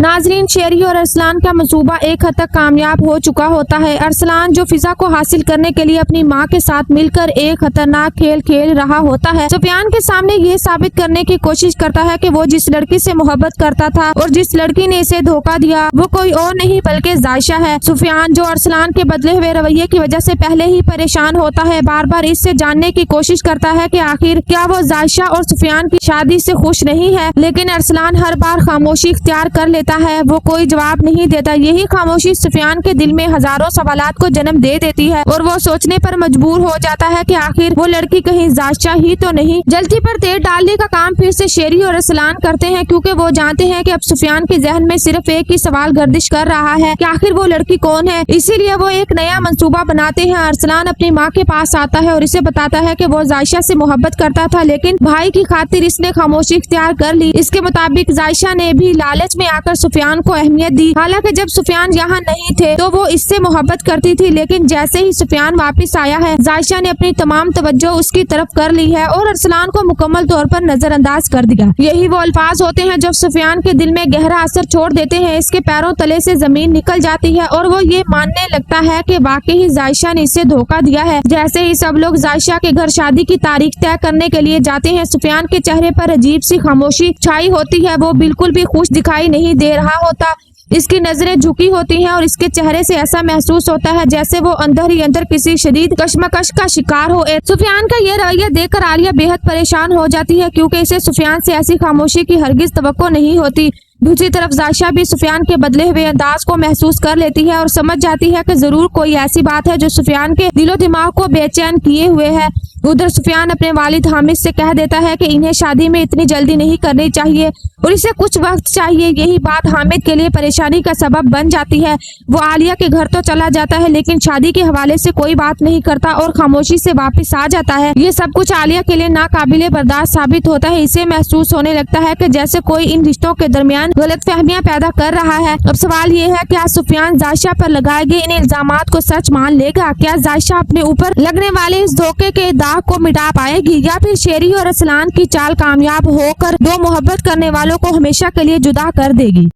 नाजरीन, शेरी और अरसलान का मंसूबा एक हद तक कामयाब हो चुका होता है। अरसलान जो फिजा को हासिल करने के लिए अपनी मां के साथ मिलकर एक खतरनाक खेल खेल रहा होता है। सुफियान के सामने ये साबित करने की कोशिश करता है कि वो जिस लड़की से मोहब्बत करता था और जिस लड़की ने इसे धोखा दिया वो कोई और नहीं बल्कि जायशा है। सुफियान जो अरसलान के बदले हुए रवैये की वजह से पहले ही परेशान होता है, बार बार इससे जानने की कोशिश करता है कि आखिर क्या वो जायशा और सुफियान की शादी से खुश नहीं है, लेकिन अरसलान हर बार खामोशी इख्तियार कर लेता है। वो कोई जवाब नहीं देता। यही खामोशी सुफियान के दिल में हजारों सवालात को जन्म दे देती है और वो सोचने पर मजबूर हो जाता है कि आखिर वो लड़की कहीं जायशा ही तो नहीं। जल्दी पर तेल डालने का काम फिर से शेरी और अरसलान करते हैं, क्योंकि वो जानते हैं कि अब सुफियान के जहन में सिर्फ एक ही सवाल गर्दिश कर रहा है कि आखिर वो लड़की कौन है। इसीलिए वो एक नया मंसूबा बनाते हैं। अरसलान अपनी माँ के पास आता है और इसे बताता है कि वो जायशा से मोहब्बत करता था, लेकिन भाई की खातिर इसने खामोशी इख्तियार कर ली। इसके मुताबिक जायशा ने भी लालच में आकर सुफियान को अहमियत दी। हालांकि जब सुफियान यहाँ नहीं थे तो वो इससे मोहब्बत करती थी, लेकिन जैसे ही सुफियान वापस आया है जायशा ने अपनी तमाम तवज्जो उसकी तरफ कर ली है और अरसलान को मुकम्मल तौर पर नजरअंदाज कर दिया। यही वो अल्फाज होते हैं जो सुफियान के दिल में गहरा असर छोड़ देते हैं। इसके पैरों तले से जमीन निकल जाती है और वो ये मानने लगता है कि वाकई ही जायशा ने इसे धोखा दिया है। जैसे ही सब लोग जायशा के घर शादी की तारीख तय करने के लिए जाते हैं, सुफियान के चेहरे पर अजीब सी खामोशी छाई होती है। वो बिल्कुल भी खुश दिखाई नहीं दे रहा होता। इसकी नजरें झुकी होती हैं और इसके चेहरे से ऐसा महसूस होता है जैसे वो अंदर ही अंदर किसी शदीद कश्मकश का शिकार हो। सुफियान का ये रवैया देखकर आलिया बेहद परेशान हो जाती है, क्योंकि इसे सुफियान से ऐसी खामोशी की हरगिज तवक्को नहीं होती। दूसरी तरफ जायशा भी सुफियान के बदले हुए अंदाज को महसूस कर लेती है और समझ जाती है कि जरूर कोई ऐसी बात है जो सुफियान के दिलो दिमाग को बेचैन किए हुए है। उधर सुफियान अपने वालिद हामिद से कह देता है कि इन्हें शादी में इतनी जल्दी नहीं करनी चाहिए और इसे कुछ वक्त चाहिए। यही बात हामिद के लिए परेशानी का सबब बन जाती है। वो आलिया के घर तो चला जाता है, लेकिन शादी के हवाले से कोई बात नहीं करता और खामोशी से वापस आ जाता है। ये सब कुछ आलिया के लिए नाकाबिले बर्दाश्त साबित होता है। इसे महसूस होने लगता है कि जैसे कोई इन रिश्तों के दरमियान गलतफहमियां पैदा कर रहा है। अब सवाल ये है, क्या सुफियान जायशा पर लगाए गए इन इल्जामात को सच मान लेगा? क्या जायशा अपने ऊपर लगने वाले इस धोखे के दाग को मिटा पाएगी, या फिर शेरी और अरसलान की चाल कामयाब होकर दो मोहब्बत करने वालों को हमेशा के लिए जुदा कर देगी?